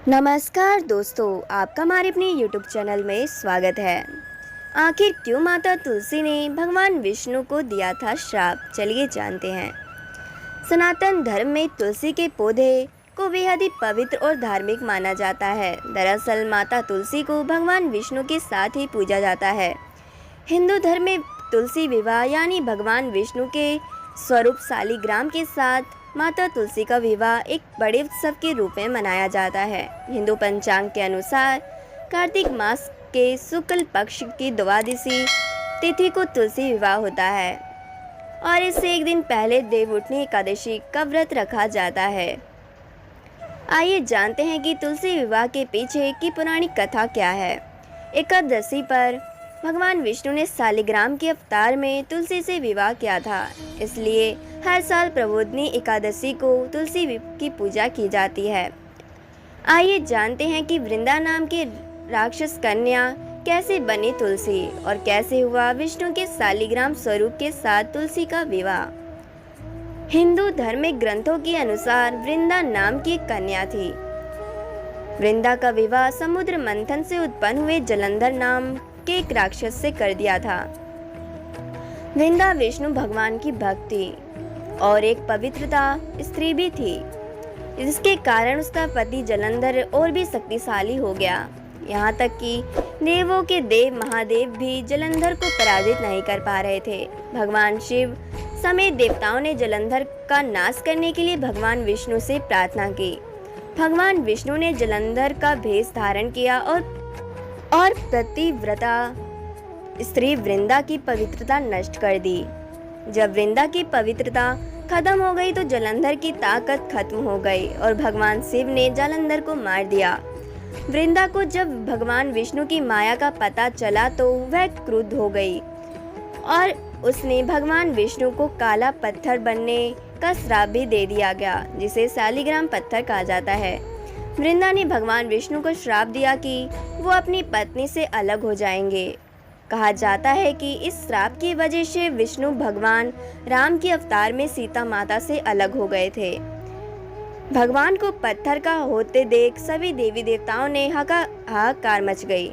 नमस्कार दोस्तों, आपका हमारे अपने YouTube चैनल में स्वागत है। आखिर क्यों माता तुलसी ने भगवान विष्णु को दिया था श्राप, चलिए जानते हैं। सनातन धर्म में तुलसी के पौधे को बेहद ही पवित्र और धार्मिक माना जाता है। दरअसल माता तुलसी को भगवान विष्णु के साथ ही पूजा जाता है। हिंदू धर्म में तुलसी विवाह यानी भगवान विष्णु के स्वरूप शालिग्राम के साथ माता तुलसी का विवाह एक बड़े उत्सव के रूप में मनाया जाता है। हिंदू पंचांग के अनुसार कार्तिक मास के शुक्ल पक्ष की द्वादशी तिथि को तुलसी विवाह होता है और इससे एक दिन पहले देवउठनी एकादशी का व्रत रखा जाता है। आइए जानते हैं कि तुलसी विवाह के पीछे की पौराणिक कथा क्या है। एकादशी पर भगवान विष्णु ने शालिग्राम के अवतार में तुलसी से विवाह किया था, इसलिए हर साल प्रबोधिनी एकादशी को तुलसी की पूजा की जाती है। आइए जानते हैं कि वृंदा नाम की राक्षस कन्या कैसे बनी तुलसी और कैसे हुआ विष्णु के शालिग्राम स्वरूप के साथ तुलसी का विवाह। हिंदू धार्मिक ग्रंथों के अनुसार वृंदा नाम की एक कन्या थी। वृंदा का विवाह समुद्र मंथन से उत्पन्न हुए जलंधर नाम के एक राक्षस से कर दिया था। वृंदा विष्णु भगवान की भक्त थी और एक पवित्रता स्त्री भी थी, जिसके कारण उसका पति जलंधर और भी शक्तिशाली हो गया। यहाँ तक कि देवों के देव महादेव भी जलंधर को पराजित नहीं कर पा रहे थे। भगवान शिव समेत देवताओं ने जलंधर का नाश करने के लिए भगवान विष्णु से प्रार्थना की। भगवान विष्णु ने जलंधर का भेष धारण किया और पतिव्रता स्त्री वृंदा की पवित्रता नष्ट कर दी। जब वृंदा की पवित्रता खत्म हो गई तो जलंधर की ताकत खत्म हो गई और भगवान शिव ने जलंधर को मार दिया। वृंदा को जब भगवान विष्णु की माया का पता चला तो वह क्रुद्ध हो गई और उसने भगवान विष्णु को काला पत्थर बनने का श्राप भी दे दिया गया, जिसे शालिग्राम पत्थर कहा जाता है। वृंदा ने भगवान विष्णु को श्राप दिया कि वो अपनी पत्नी से अलग हो जाएंगे। कहा जाता है कि इस श्राप की वजह से विष्णु भगवान राम के अवतार में सीता माता से अलग हो गए थे। भगवान को पत्थर का होते देख सभी देवी देवताओं ने हाहाकार मच गई।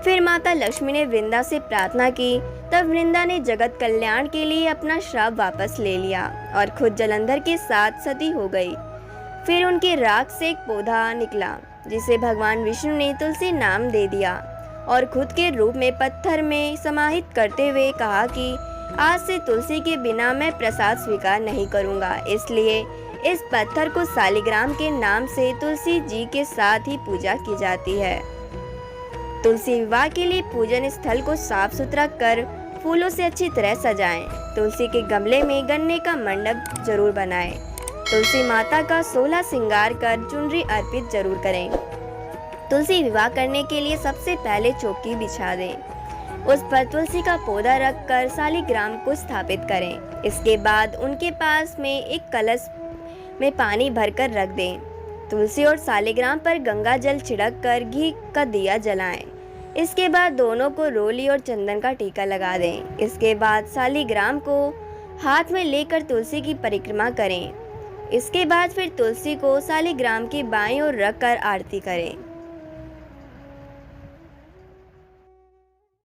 फिर माता लक्ष्मी ने वृंदा से प्रार्थना की, तब वृंदा ने जगत कल्याण के लिए अपना श्राप वापस ले लिया और खुद जलंधर के साथ सती हो गई। फिर उनके राख से एक पौधा निकला, जिसे भगवान विष्णु ने तुलसी नाम दे दिया और खुद के रूप में पत्थर में समाहित करते हुए कहा कि आज से तुलसी के बिना मैं प्रसाद स्वीकार नहीं करूंगा। इसलिए इस पत्थर को शालिग्राम के नाम से तुलसी जी के साथ ही पूजा की जाती है। तुलसी विवाह के लिए पूजन स्थल को साफ सुथरा कर फूलों से अच्छी तरह सजाएं। तुलसी के गमले में गन्ने का मंडप जरूर बनाएं। तुलसी माता का 16 श्रृंगार कर चुनरी अर्पित जरूर करें। तुलसी विवाह करने के लिए सबसे पहले चौकी बिछा दें, उस पर तुलसी का पौधा रखकर शालिग्राम को स्थापित करें। इसके बाद उनके पास में एक कलश में पानी भरकर रख दें। तुलसी और शालिग्राम पर गंगा जल छिड़क कर घी का दिया जलाएं। इसके बाद दोनों को रोली और चंदन का टीका लगा दें। इसके बाद शालिग्राम को हाथ में लेकर तुलसी की परिक्रमा करें। इसके बाद फिर तुलसी को शालिग्राम की बाईं ओर रखकर आरती करें।